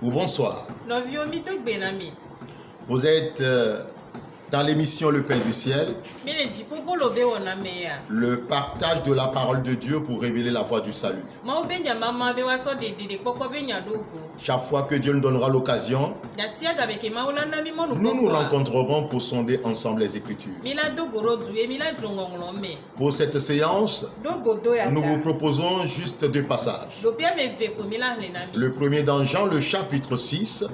ou bonsoir. Novio mi tok benami. Vous êtes dans l'émission Le Pain du Ciel, Mele jipo bolo be wona meya. le partage de la parole de Dieu pour révéler la voie du salut. Ma obenya mama be waso de poko benya dogo. Chaque fois que Dieu nous donnera l'occasion, Ya siaga be ke maulana mi monu nous nous rencontrerons pour sonder ensemble les Écritures. Mila dogo rodu e mila drongonglo me. Pour cette séance, Dogo do ya. nous vous proposons juste deux passages. Do pia me ve ko mila lenami. Le premier dans Jean, le chapitre 6,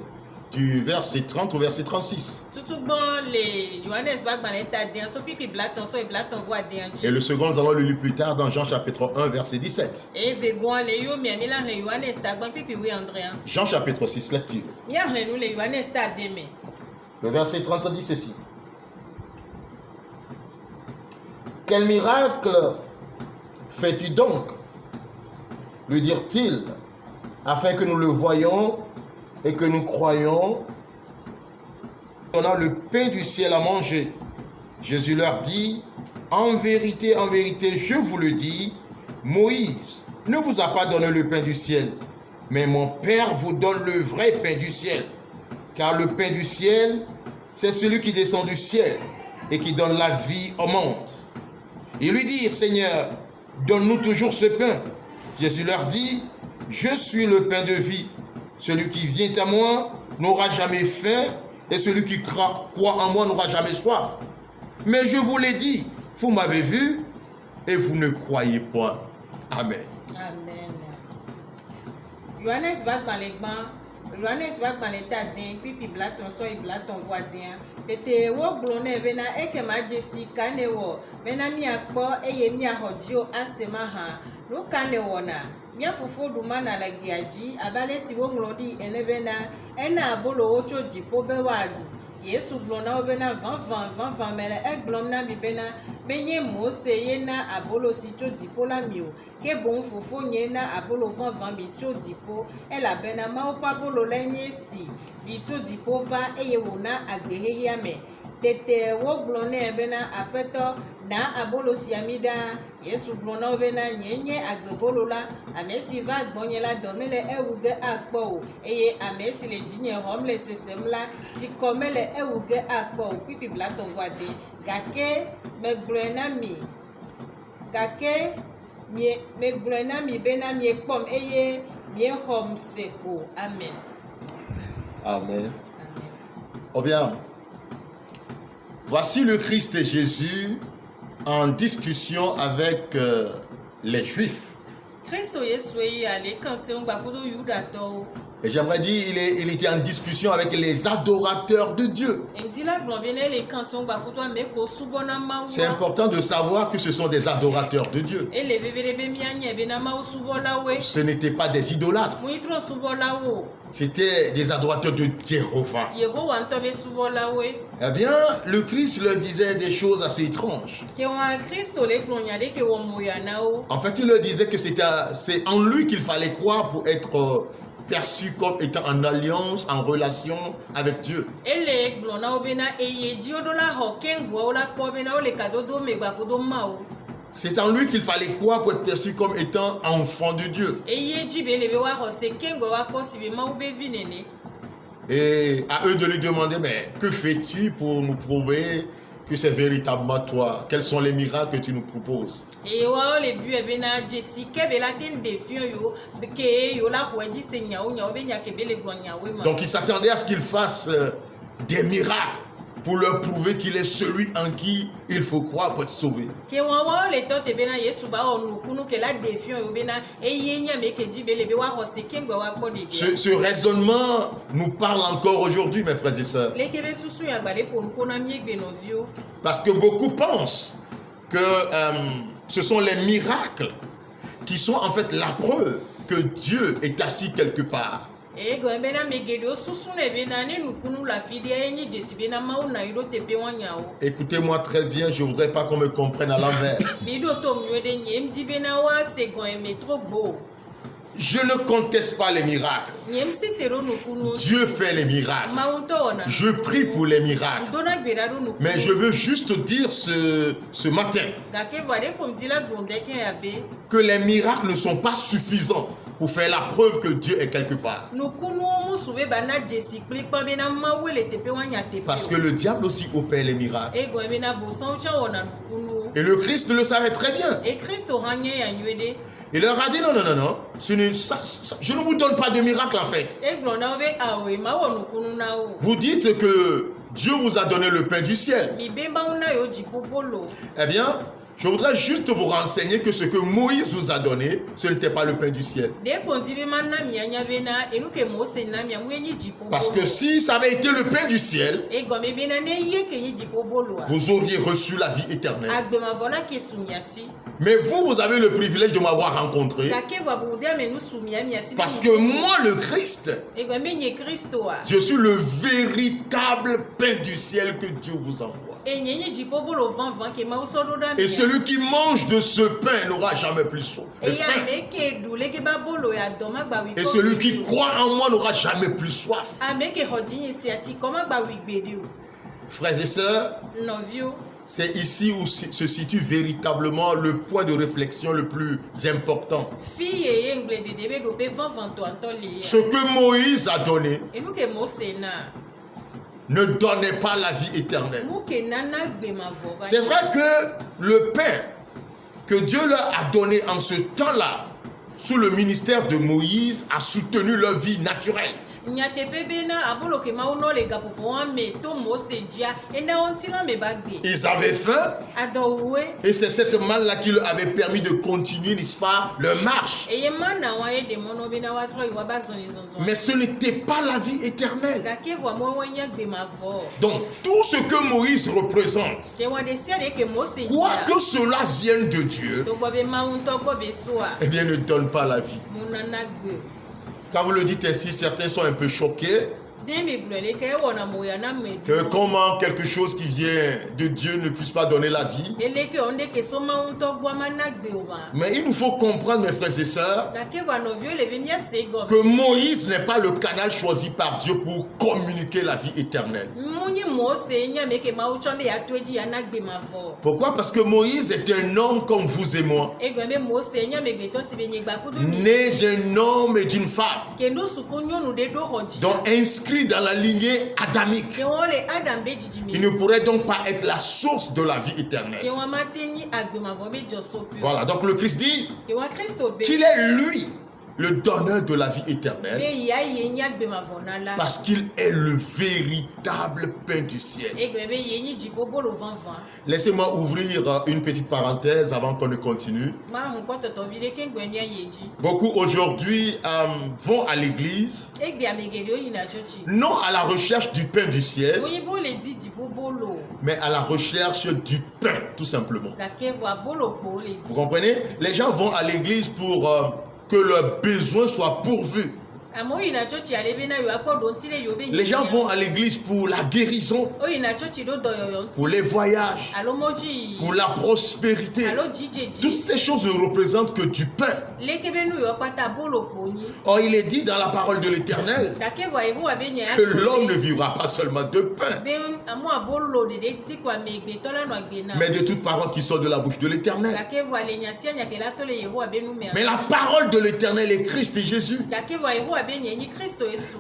du verset 30 au verset 36. Tutu bon le Johannes bag baneta den so pipi blaton so e blaton voix den. Et le second, nous allons le lire plus tard dans Jean chapitre 1, verset 17. E ve gon le yo mi mila le Johannes ta gban pipi oui André. Jean chapitre 6, lecture. Mi a le nous le Johannes ta deme. Le verset 30 dit ceci. Quel miracle fais-tu donc, lui dirent-ils, afin que nous le voyions et que nous croyions. On a le pain du ciel à manger. Jésus leur dit, en vérité, je vous le dis, Moïse ne vous a pas donné le pain du ciel, mais mon Père vous donne le vrai pain du ciel. Car le pain du ciel, c'est celui qui descend du ciel et qui donne la vie au monde. Ils lui dirent, Seigneur, donne-nous toujours ce pain. Jésus leur dit, je suis le pain de vie. Celui qui vient à moi n'aura jamais faim et celui qui croit en moi n'aura jamais soif. Mais je vous l'ai dit, vous m'avez vu et vous ne croyez pas. Amen. Amen. Johannes va dans les bancs. Johannes va dans les tas d'un, puis blaton so et blaton voix d'un. Tete wo blonne vena eke ma Jessica ne wo. Vena mi akpo eye mi ahodio asema ha. No kane wona. Mia fofo dumana la giaji abale si wo nglodi enebena ena abolo ocho jipo be wadu. Yesu blona obena 20 mele egblom na bibena benye mose yena abolo si cho dipo la mio ke bon fofo nyena abolo 20 bi cho dipo ela bena ma opa bolo lenye si di cho dipo va eye wona agbehehi ame tete wo blone bena apeto na abolo si amida Yesu blona obena nyenye agbebolo la amesi va gbonye la domele ewuge akpo eye amesi le jinye homle sesemla ti komele ewuge akpo pipi blato voade gake megblonami gake megblonami bena mi ekpom eye mi homse o amen. Amen. Oh bien, voici le Christ Jésus en discussion avec les Juifs. Et j'aimerais dire, il était en discussion avec les adorateurs de Dieu. C'est important de savoir que ce sont des adorateurs de Dieu. Ce n'étaient pas des idolâtres. C'était des adorateurs de Jéhovah. Eh bien, le Christ leur disait des choses assez étranges. En fait, il leur disait que c'est en lui qu'il fallait croire pour être perçu comme étant en alliance, en relation avec Dieu. C'est en lui qu'il fallait croire pour être perçu comme étant enfant de Dieu. Et à eux de lui demander, mais que fais-tu pour nous prouver que c'est véritablement toi? Quels sont les miracles que tu nous proposes? Donc ils s'attendaient à ce qu'il fasse des miracles pour leur prouver qu'il est celui en qui il faut croire pour être sauvé. Ce raisonnement nous parle encore aujourd'hui, mes frères et sœurs. Parce que beaucoup pensent que ce sont les miracles qui sont en fait la preuve que Dieu est assis quelque part. Écoutez-moi très bien, je ne voudrais pas qu'on me comprenne à l'envers. Je ne conteste pas les miracles. Dieu fait les miracles. Je prie pour les miracles. Mais je veux juste dire ce matin que les miracles ne sont pas suffisants pour faire la preuve que Dieu est quelque part. Parce que le diable aussi opère les miracles. Et le Christ le savait très bien. Il leur a dit non, je ne vous donne pas de miracle en fait. Vous dites que Dieu vous a donné le pain du ciel. Eh bien, je voudrais juste vous renseigner que ce que Moïse vous a donné, ce n'était pas le pain du ciel. Parce que si ça avait été le pain du ciel, vous auriez reçu la vie éternelle. Mais vous avez le privilège de m'avoir rencontré. Parce que moi, le Christ, je suis le véritable pain du ciel que Dieu vous envoie. Et celui qui mange de ce pain n'aura jamais plus soif. Et celui qui croit en moi n'aura jamais plus soif. Frères et sœurs, c'est ici où se situe véritablement le point de réflexion le plus important. Ce que Moïse a donné ne donnait pas la vie éternelle. C'est vrai que le pain que Dieu leur a donné en ce temps-là, sous le ministère de Moïse, a soutenu leur vie naturelle. Ils avaient faim et c'est cette manne-là qui leur avait permis de continuer, n'est-ce pas, leur marche. Mais ce n'était pas la vie éternelle. Donc tout ce que Moïse représente, quoi que cela vienne de Dieu, eh bien ne donne pas la vie. Quand vous le dites ainsi, certains sont un peu choqués. Que comment quelque chose qui vient de Dieu ne puisse pas donner la vie. Mais il nous faut comprendre, mes frères et sœurs, que Moïse n'est pas le canal choisi par Dieu pour communiquer la vie éternelle. Pourquoi? Parce que Moïse est un homme comme vous et moi, né d'un homme et d'une femme, donc inscrit dans la lignée adamique. Il ne pourrait donc pas être la source de la vie éternelle. Voilà, donc le Christ dit qu'il est lui le donneur de la vie éternelle, parce qu'il est le véritable pain du ciel. Laissez-moi ouvrir une petite parenthèse avant qu'on ne continue. Beaucoup aujourd'hui vont à l'église, non à la recherche du pain du ciel, mais à la recherche du pain, tout simplement. Vous comprenez? Les gens vont à l'église pour que leurs besoins soient pourvus. Les gens vont à l'église pour la guérison, pour les voyages, pour la prospérité. Toutes ces choses ne représentent que du pain. Or, il est dit dans la parole de l'Éternel que l'homme ne vivra pas seulement de pain, mais de toute parole qui sort de la bouche de l'Éternel. Mais la parole de l'Éternel est Christ et Jésus.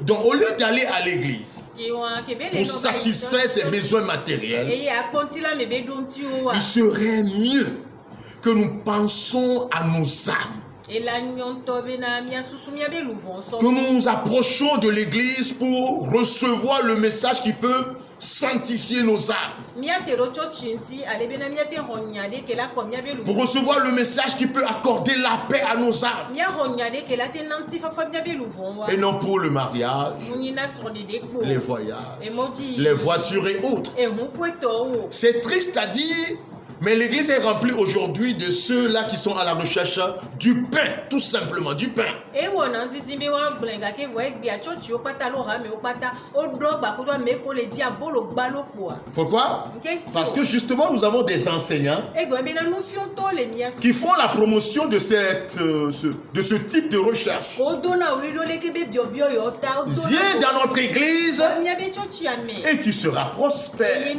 Donc au lieu d'aller à l'église pour satisfaire ses besoins matériels, il serait mieux que nous pensions à nos âmes, que nous nous approchons de l'église pour recevoir le message qui peut sanctifier nos âmes, pour recevoir le message qui peut accorder la paix à nos âmes, et non pour le mariage, les voyages, les voitures et autres. C'est triste à dire, mais l'église est remplie aujourd'hui de ceux-là qui sont à la recherche du pain, tout simplement, du pain. Pourquoi? Parce que justement, nous avons des enseignants qui font la promotion de ce type de recherche. Viens dans notre église et tu seras prospère.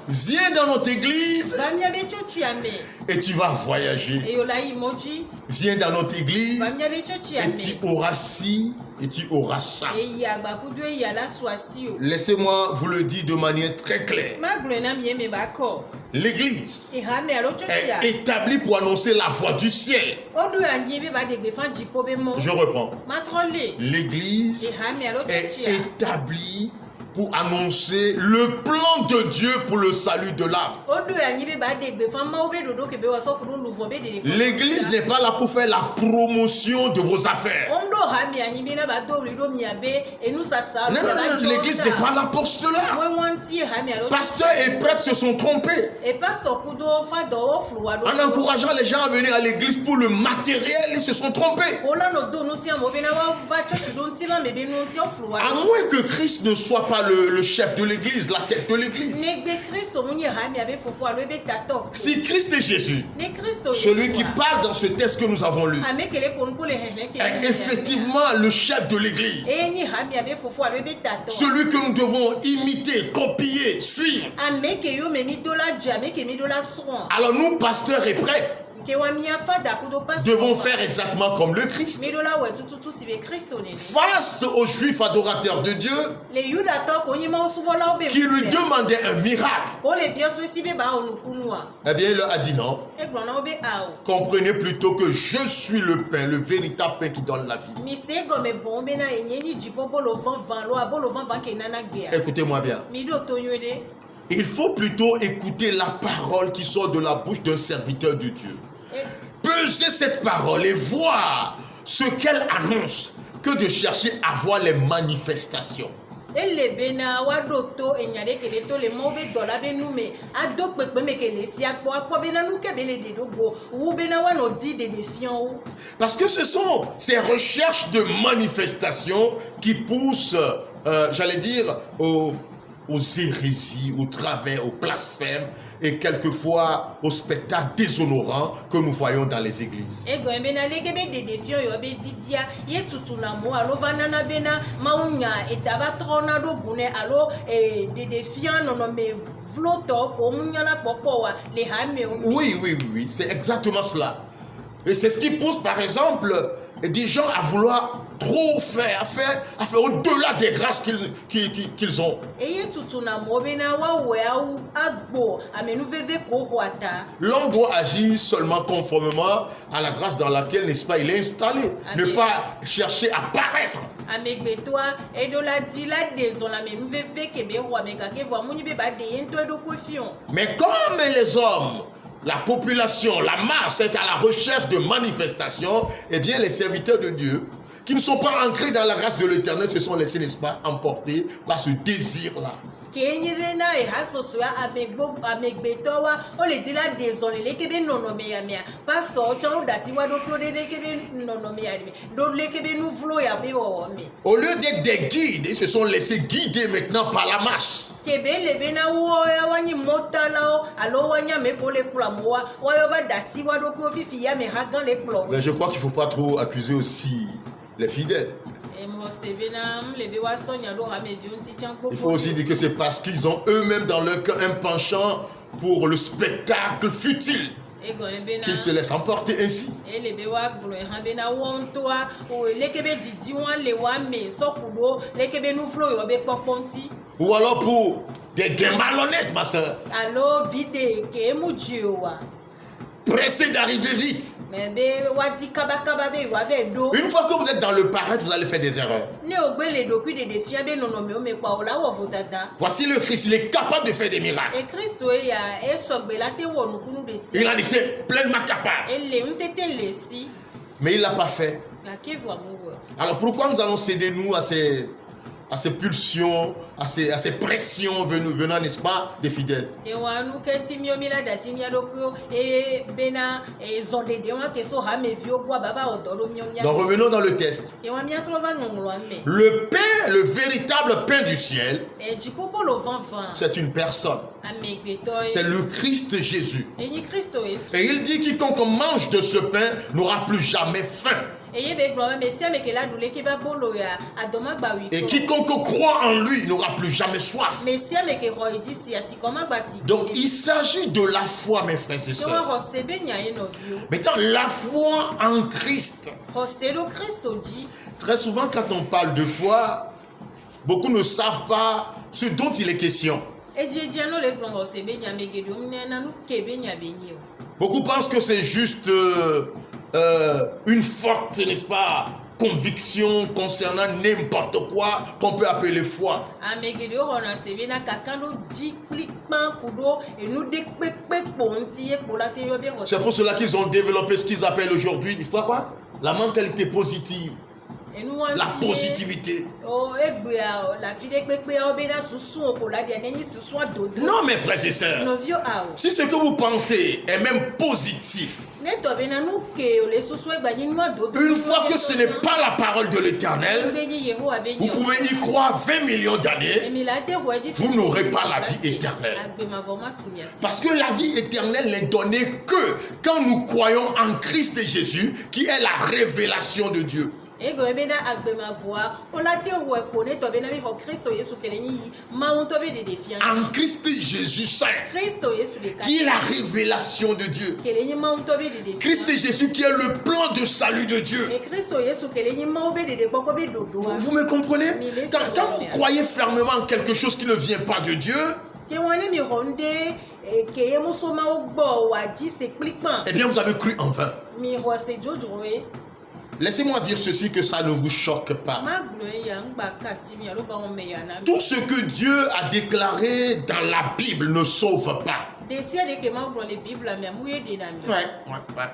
Viens dans notre église l'église Vamia bechochi ame. et tu vas voyager. Et yola imoji. Viens dans notre église Vamia bechochi et ame. tu auras ci et tu auras ça. Et yagbakudu e yala swasio. Laissez-moi vous le dire de manière très claire. Maglena mieme bako. L'église Et hame alo chochia. est établie pour annoncer la voix du ciel. Odu anyibe ba degbe fan jipo be mo. Je reprends. Matrole. L'église Et hame alo est chochia. établie pour annoncer le plan de Dieu pour le salut de l'âme. Odu anyibe ba degbe fan ma obe dodo kebe waso kudu luvo be de. L'église n'est pas là pour faire la promotion de vos affaires. Ondo hame anyibe na ba do rido miabe enu sasa. Non, l'église n'est pas là pour cela. Moi wanti hame alo. Pasteur et prêtre se sont trompés Et pasteur kudo fa do oflu wa do. en encourageant les gens à venir à l'église pour le matériel. Ils se sont trompés. Ola no do no si amo be na wa va church don ti la me be no ti oflu wa. À moins que Christ ne soit pas le chef de l'église, la tête de l'église. Negbe Christo munye hame abe fofo alo be tato. Si Christ est Jésus, Ne Christo. celui qui parle dans ce texte que nous avons lu, Amekele pour nous les est effectivement le chef de l'église. Eni hami abe fofo alo be tato. Celui que nous devons imiter, copier, suivre. Ameke yo me mi dola jame ke mi dola soin. Alors nous, pasteurs et prêtres, Ke wa mi afa da kudo pas. devons faire exactement comme le Christ. Mi dola we tutu si be Christo ne. Face aux juifs adorateurs de Dieu Le yuda to ko nyima osubola obe. qui lui demandaient un miracle, Pour les bien so si be ba onu kunwa. eh bien il leur a dit non. E glona obe ao. Comprenez plutôt que je suis le pain, le véritable pain qui donne la vie. Mi se go me bombe na enyenyi jipo bolo van lo abolo van ke nana gbea. Écoutez-moi bien. Mi do to yode. Il faut plutôt écouter la parole qui sort de la bouche d'un serviteur de Dieu. Peser cette parole et voir ce qu'elle annonce que de chercher à voir les manifestations. Elle bena wa doto enyade kele to le mo be dola be nu me ado pepe me kele si akpo bena nu ke bele de dogo ou bena wa no di de défiant. Parce que ce sont ces recherches de manifestations qui poussent, j'allais dire, aux hérésies, aux travers, aux blasphèmes et quelquefois aux spectacles déshonorants que nous voyons dans les églises. Ego bena leke be de défiant yo be didia ye tutuna mo alo vanana bena maunya etaba trona do bune alo de défiant no no me vloto ko munya la popo wa le hame. Oui, c'est exactement cela. Et c'est ce qui pousse par exemple des gens à vouloir trop faire, à faire au-delà des grâces qu'ils ont. L'homme doit agir seulement conformément à la grâce dans laquelle, n'est-ce pas, il est installé. Amen. Ne pas chercher à paraître. Mais comme les hommes, la population, la masse est à la recherche de manifestations, eh bien les serviteurs de Dieu qui ne sont pas ancrés dans la grâce de l'Éternel se sont laissés, n'est-ce pas, emporter par ce désir-là. Au lieu d'être des guides, ils se sont laissés guider maintenant par la masse. Mais je crois qu'il ne faut pas trop accuser aussi les fidèles. Il faut aussi dire que c'est parce qu'ils ont eux-mêmes dans leur cœur un penchant pour le spectacle futile qu'ils se laissent emporter ainsi. Ou alors pour des gains malhonnêtes, ma soeur. Pressés d'arriver vite. Une fois que vous êtes dans le paraître, vous allez faire des erreurs. Voici le Christ, il est capable de faire des miracles. Il en était pleinement capable. Mais il ne l'a pas fait. Alors pourquoi nous allons céder, nous, à ces pulsions, à ces pressions venant, n'est-ce pas, des fidèles? Donc revenons dans le texte. Le pain, le véritable pain du ciel, c'est une personne. C'est le Christ Jésus. Enyi Kristo Yesu. Et il dit quiconque mange de ce pain n'aura plus jamais faim. Eye be gblɔ be mesia me ke la ɖu le ke va bolo ya adɔma gba wi. Et quiconque croit en lui n'aura plus jamais soif. Mesia me ke xɔ edzi si asi kɔma gba ti. Donc il s'agit de la foi, mes frères et Ke wa sœurs. xɔ se be nya ye nɔviwo. Maintenant, la foi en Christ. Xɔ se ɖo Kristo dzi. Très souvent, quand on parle de foi, beaucoup ne savent pas ce dont il est question. Edzia no le gblɔ xɔ se be nya me geɖewo nena nu ke be nya be nyi o. Beaucoup pensent que c'est juste une forte, n'est-ce pas, conviction concernant n'importe quoi qu'on peut appeler foi. Ame geɖewo xɔna se be na kaka ɖo dzi kpli kpã ku ɖo enu ɖe kpekpe kpo ŋuti ye kpo la te yɔ be xɔ se. C'est pour cela qu'ils ont développé ce qu'ils appellent aujourd'hui, n'est-ce pas quoi? La mentalité positive, la positivité. Oh, egbea la fi ɖe kpekpea wo be na susu o ko la dia nenyi susu dodo. Non, mes frères et sœurs. Nɔvio awo. Si ce que vous pensez est même positif, Ne tɔ be na nu ke le susu egba nyi nua dodo. une fois que ce n'est pas la parole de l'Éternel, be nyi Yehowa be vous nyi. pouvez y croire 20 millions d'années, Emi la te wɔ edzi. vous n'aurez pas la vie éternelle. Agbemavɔ ma sunya si. Parce que la vie éternelle n'est donnée que quand nous croyons en Christ Jésus, qui est la révélation de Dieu. Ego ebe na agbemavɔa o la te wɔ ekpo ne tɔ be na be xɔ Kristo Yesu kele nyi yi Mawu ŋutɔ be ɖeɖe fia. En Christ Jésus Saint, Kristo Yesu ɖeka. qui est la révélation de Dieu. Kele nyi Mawu ŋutɔ be ɖeɖe fia. Christ Jésus qui est le plan de salut de Dieu. Et Kristo Yesu kele nyi Mawu be ɖeɖe kpɔkpɔ be dodoa. Vous me comprenez? Quand vous croyez fermement en quelque chose qui ne vient pas de Dieu, Ke wɔn ne mi xɔ nu ɖe ke ye muso mawo gbɔ wòadzi se kpli kpã. eh bien vous avez cru en vain. Mi xɔ se dzodzro ye. Laissez-moi dire ceci, que ça ne vous choque pas. Ma gblɔ ya ŋgba kasi mi alo ba wɔn me ya na mi. Tout ce que Dieu a déclaré dans la Bible ne sauve pas. De sia de ke Mawu gblɔ le Biblia mea mu ye ɖe na mi. Ouais.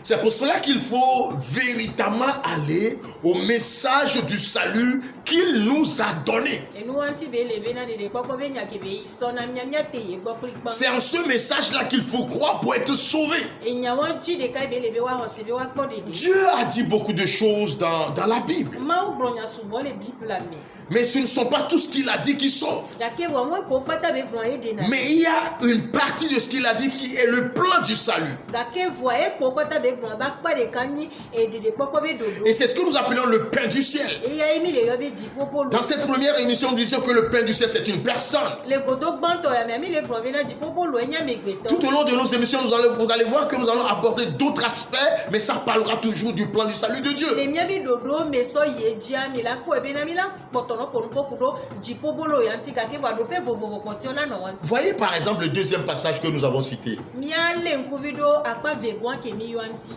C'est pour cela qu'il faut véritablement aller au message du salut qu'il nous a donné. Enu wanti be le be na ɖeɖe kpɔkpɔ be nya ke be yi sɔ na mia te ye gbɔ kpli kpã. C'est en ce message-là qu'il faut croire pour être sauvé. Enya wɔntsi ɖeka be le be wa xɔ se be wa kpɔ ɖeɖe. Dieu a dit beaucoup de choses dans la Bible. Mawu gblɔ nya sugbɔ le Biblia me. Mais ce ne sont pas tout ce qu'il a dit qui sauve. Gake vɔ mo ko kpata be gblɔ ye ɖe na. Mais il y a une partie de ce qu'il a dit qui est le plan du salut. Gake vɔ ye ko kpata be gblɔ ba kpa ɖeka nyi ɖeɖe kpɔkpɔ be dodo. Et c'est ce que nous appelons le pain du ciel. Eya ye mi le yɔ be dziƒoƒo lo. Dans cette première émission, nous disions que le pain du ciel, c'est une personne. Le godo gbãtɔ ya mea mi le gblɔ be na dziƒoƒo lo enye amegbetɔ. Tout au long de nos émissions, vous allez voir que nous allons aborder d'autres aspects, mais ça parlera toujours du plan du salut de Dieu. Le mia bi dodo me sɔ yi edzia mi la kpɔe be na mi la kpɔtɔnɔ ƒonu ƒoku ɖo dziƒoƒo lo ya ŋuti gake vɔ aɖoƒe vovovo kpɔtɔ la nɔ wa ŋuti. Voyez par exemple le deuxième passage que nous avons cité. Mia le ŋkuvi ɖo akpa vegoa ke mi yɔ ŋuti.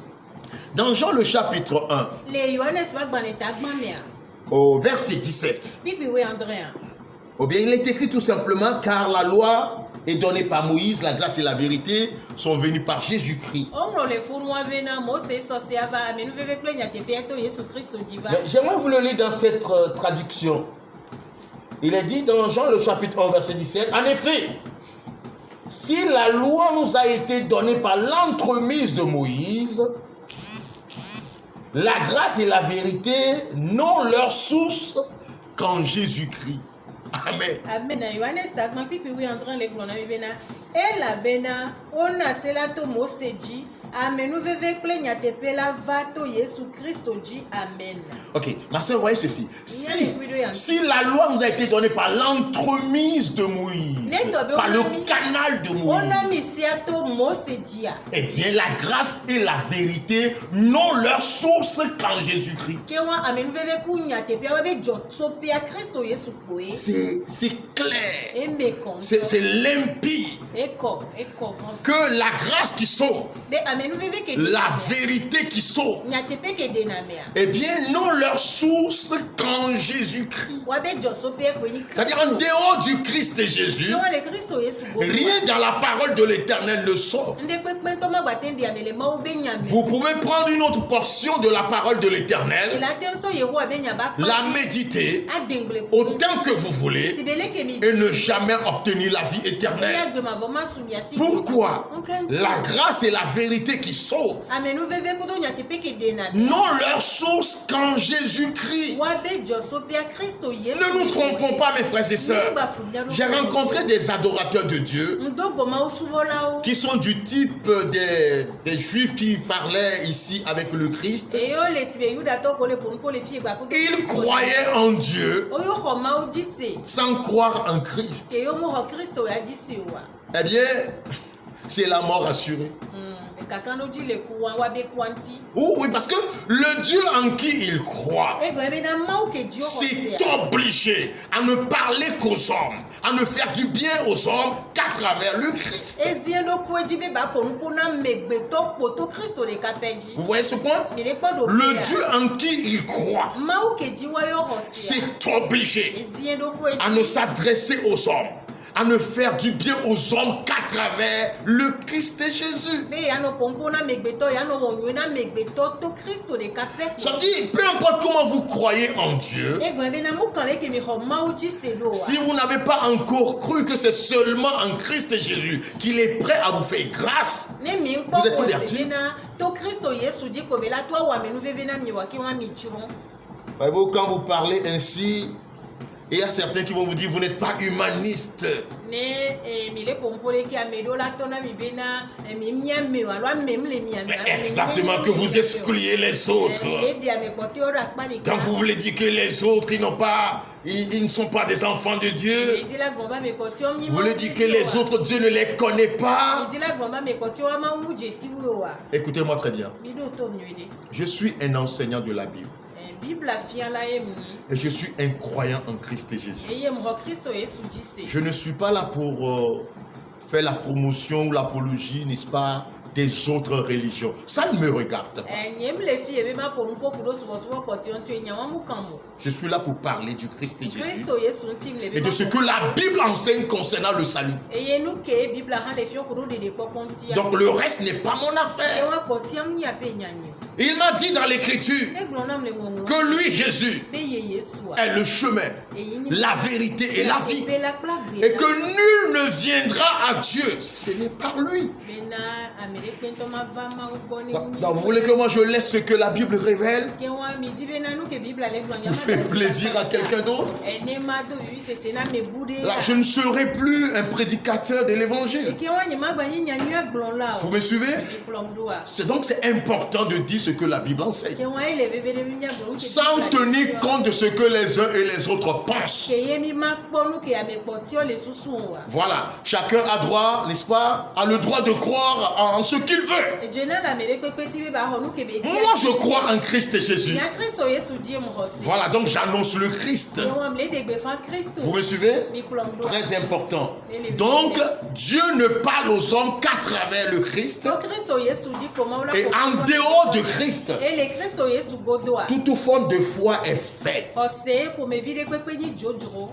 Dans Jean le chapitre 1, Le Yohanes ƒe agbalẽ ta gbã mea. au verset 17, Bibi we Andrea. ou bien il est écrit tout simplement, car la loi est donnée par Moïse, la grâce et la vérité sont venues par Jésus-Christ. Ɔŋlɔ le funua be na Mose sɔse ava amenuveve kple nyateƒea to Yesu Kristo dzi va. Mais j'aimerais vous le lire dans cette traduction. Il est dit dans Jean le chapitre 1 verset 17, en effet, si la loi nous a été donnée par l'entremise de Moïse, la grâce et la vérité n'ont leur source qu'en Jésus-Christ. Amen. Amen. Yohanes ta gbã pipi we Andrea le gblɔ na mi be na elabena wona se la to Mose dzi amenuveve kple nyateƒe la va to Yesu Kristo dzi. Amen. Ok, ma soeur, voyez ceci. Si la loi nous a été donnée par l'entremise de Moïse, par le canal de Moïse, Ona mi sia to Mose dzia. eh bien la grâce et la vérité n'ont leur source qu'en Jésus-Christ. Ke wa amenuveve ku nyateƒea wa be dzɔsopia Kristo Yesu kpoe. C'est clair, Eme kɔn. c'est limpide Ekɔ que la grâce qui sauve, be amenuveve ke la vérité qui sauve, nyateƒe ke ɖe na mea. eh bien n'ont leur source qu'en Jésus-Christ. Wa be dzɔsopia kpoe nyi C'est-à-dire en dehors du Christ et Jésus, Ke wa le Kristo Yesu go. rien dans la parole de l'Éternel ne sauve. Nde kpekpe ntɔ ma gbate ndi ame le Mawu be nya me. Vous pouvez prendre une autre portion de la parole de l'Éternel, Ela te nsɔ Yehowa be nya ba kpa. la méditer Adengble autant que vous voulez Si bele ke mi et ne jamais obtenir la vie éternelle. eya gbemavɔ ma su mia si. Pourquoi? Okay. La grâce et la vérité qui sauvent Amenuveve kudo nyateƒe ke ɖe na me. n'ont leur source qu'en Jésus-Christ. Wa be dzɔsopia Ne nous trompons pas, mes frères et sœurs. J'ai rencontré des adorateurs de Dieu qui sont du type des juifs qui parlaient ici avec le Christ. Ils croyaient en Dieu sans croire en Christ. Eh bien, c'est la mort assurée. Oui, parce que le Dieu en qui il croit s'est obligé à ne parler qu'aux hommes, à ne faire du bien aux hommes qu'à travers le Christ. Vous voyez ce point? Le Dieu en qui il croit s'est obligé à ne s'adresser aux hommes, à ne faire du bien aux hommes qu'à travers le Christ et Jésus. Ça veut dire, peu importe comment vous croyez en Dieu, si vous n'avez pas encore cru que c'est seulement en Christ et Jésus qu'il est prêt à vous faire grâce, vous êtes perdu. Voyez-vous, quand vous parlez ainsi, il y a certains qui vont vous dire, vous n'êtes pas humaniste. Exactement, que vous excluez les autres. Quand vous voulez dire que les autres, ils ne sont pas des enfants de Dieu. Vous voulez dire que les autres, Dieu ne les connaît pas. Écoutez-moi très bien. Je suis un enseignant de la Bible. Et je suis un croyant en Christ et Jésus. Je ne suis pas là pour faire la promotion ou l'apologie, n'est-ce pas, des autres religions. Ça ne me regarde pas. Je suis là pour parler du Christ et Jésus et de ce que la Bible enseigne concernant le salut. Donc le reste n'est pas mon affaire. Il m'a dit dans l'écriture que lui, Jésus, est le chemin, la vérité et la vie. Et que nul ne viendra à Dieu si ce n'est par lui. Donc vous voulez que moi je laisse ce que la Bible révèle pour faire plaisir à quelqu'un d'autre? Là, je ne serai plus un prédicateur de l'évangile. Vous me suivez? Donc c'est important de dire ce que la Bible enseigne, sans tenir compte de ce que les uns et les autres pensent. Voilà, chacun a droit, n'est-ce pas, a le droit de croire en ce qu'il veut. Moi je crois en Christ et Jésus. Voilà, donc j'annonce le Christ. Vous me suivez? Très important. Donc Dieu ne parle aux hommes qu'à travers le Christ. Et en dehors de Christ, toute forme de foi est faite.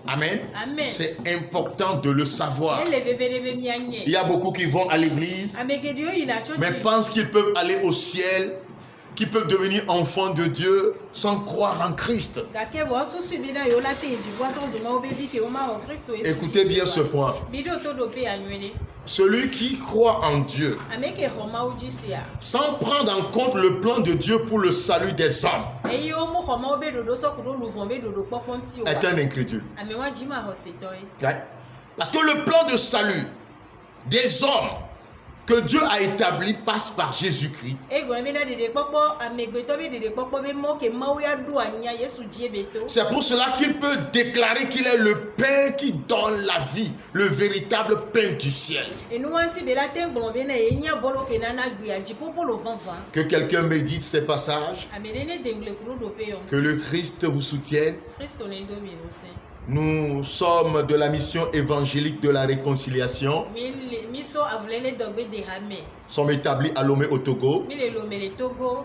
Amen. C'est important de le savoir. Il y a beaucoup qui vont à l'église, mais pensent qu'ils peuvent aller au ciel, qu'ils peuvent devenir enfants de Dieu sans croire en Christ. Écoutez bien ce point. Celui qui croit en Dieu, sans prendre en compte le plan de Dieu pour le salut des hommes, est un incrédule. Parce que le plan de salut des hommes que Dieu a établi passe par Jésus-Christ. C'est pour cela qu'il peut déclarer qu'il est le pain qui donne la vie, le véritable pain du ciel. Que quelqu'un médite ces passages, que le Christ vous soutienne. Nous sommes de la mission évangélique de la réconciliation. Nous sommes établis à Lomé au Togo.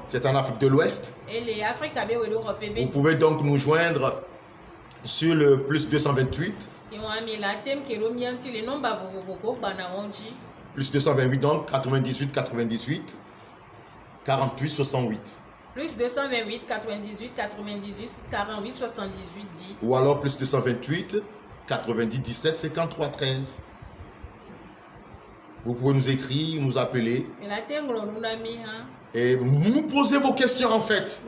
C'est en Afrique de l'Ouest. Vous pouvez donc nous joindre sur le plus 228. Plus 228 donc 98 98 48 68. Plus 228, 98, 98, 48, 78, 10. Ou alors plus 228, 90, 17, 53, 13. Vous pouvez nous écrire, nous appeler. Et vous nous posez vos questions en fait.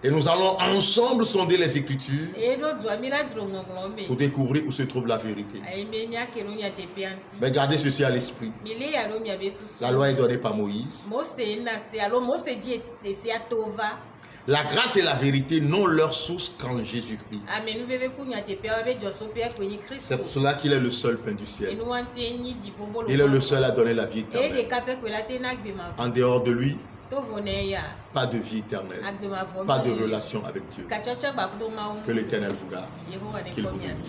Et nous allons ensemble sonder les Écritures eɖo dua mi la dzro ŋɔŋlɔ me pour découvrir où se trouve la vérité. eme miake ɖo mia teƒea ŋuti Mais gardez ceci à l'esprit. mi lé ya ɖo miabe susu La loi est donnée par Moïse. Mose na se alo Mose dzi esea to va La grâce et la vérité n'ont leur source qu'en Jésus-Christ. ame nuveve ku nya teƒea be dzɔsɔƒea koe nyi C'est pour Kristo cela qu'il est le seul pain du ciel. enu wanti enyi dziƒoƒo Il est le seul à donner la vie eye éternelle. ɖeka pɛ koe la te na agbema En dehors de lui, tovo ne ya pas de vie éternelle. agbema vɔ Pas de relation avec Dieu. katsɔtsɔ gbakudo mawu Que l'Éternel vous garde. yehowa ne Qu'il kpɔ vous mia bénisse.